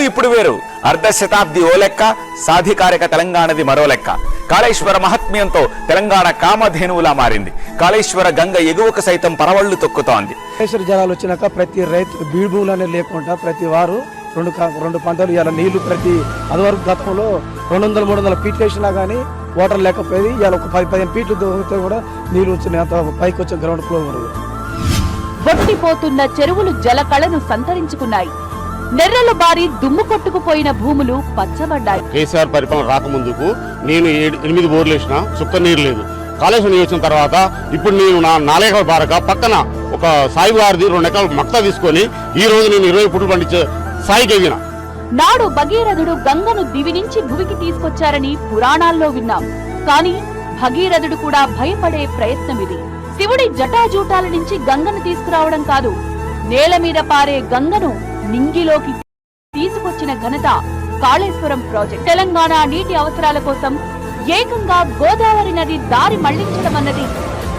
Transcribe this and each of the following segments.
ఇప్పుడు వేరు. అర్ధ శతాబ్ది ఓ లెక్క, సాధికారిక తెలంగాణది మరో లెక్క. కాళేశ్వర మహత్మ్యంతో తెలంగాణ కామధేనువులా మారింది. కాళేశ్వర గంగ ఎగువకు సైతం పరవళ్లు తొక్కుతోంది. కాళేశ్వర జలాలు వచ్చినాక ప్రతి రైతు బీడు భూములనే లేకుండా ప్రతి వారు రెండు పంటలు ఇవాళ నీళ్లు ప్రతి అదివరకు గతంలో 200-300 ఫీట్లు వేసినా కానీ వాటర్ లేకపోయేది. ఇవాళ ఒక 10-15 ఫీట్లు దొరికితే కూడా నీళ్లు వచ్చినాయి, అంత పైకి వచ్చే గ్రౌండ్ ఫ్లో వరకు. బొట్టిపోతున్న చెరువులు జలకళను సంతరించుకున్నాయి. నెర్రలు బారి దుమ్ము కొట్టుకుపోయిన భూములు పచ్చబడ్డాయి. కేసీఆర్ పరిపాలన రాకముందుకు నేను 8 బోర్లు వేసిన చుక్క నీరు లేదు. కాళేశ్వరం నీరు వచ్చిన తర్వాత ఇప్పుడు నేను నా 4 ఎకరాల బారక పక్కన ఒక సాయి గారిది 2 ఎకరాల మక్తా తీసుకొని ఈ రోజు నేను 20 పుట్లు పండించే సాయికి ఎగిన. నాడు భగీరథుడు గంగను దివి నుంచి భూమికి తీసుకొచ్చారని పురాణాల్లో విన్నాం. కానీ భగీరథుడు కూడా భయపడే ప్రయత్నం ఇది. శివుడి జటాజూటాల నుంచి గంగను తీసుకురావడం కాదు, నేల మీద పారే గంగను నింగిలోకి తీసుకొచ్చిన ఘనత కాళేశ్వరం ప్రాజెక్ట్. తెలంగాణ నీటి అవసరాల కోసం ఏకంగా గోదావరి నది దారి మళ్లించడం అన్నది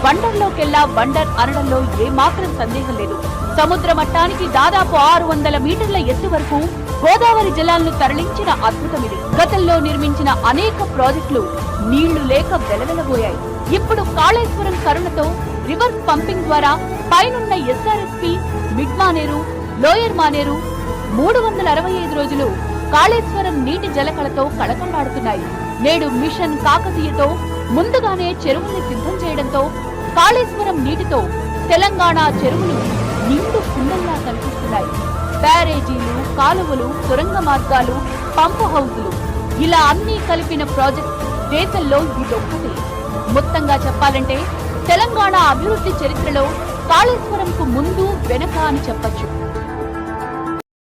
వండర్లోకెల్లా వండర్ అనడంలో ఏమాత్రం సందేహం లేదు. సముద్ర మట్టానికి దాదాపు 600 మీటర్ల ఎత్తు వరకు గోదావరి జలాలను తరలించిన అద్భుతం ఇది. గతంలో నిర్మించిన అనేక ప్రాజెక్టులు నీళ్లు లేక వెలవెలబోయాయి. ఇప్పుడు కాళేశ్వరం కరుణతో రివర్స్ పంపింగ్ ద్వారా పైనున్న SRSP, mid Maneru, lower Maneru 365 రోజులు కాళేశ్వరం నీటి జలకళతో కళకళలాడుతున్నాయి. నేడు మిషన్ కాకతీయతో ముందుగానే చెరువుల్ని సిద్ధం చేయడంతో కాళేశ్వరం నీటితో తెలంగాణ చెరువులు నిండు కుండల్లా కనిపిస్తున్నాయి. బ్యారేజీలు, కాలువలు, సొరంగ మార్గాలు, పంపు హౌజులు ఇలా అన్నీ కలిపిన ప్రాజెక్ట్ దేశంలో ఇదొక్కటే. మొత్తంగా చెప్పాలంటే తెలంగాణ అభివృద్ధి చరిత్రలో కాళేశ్వరంకు ముందు వెనక అని చెప్పొచ్చు.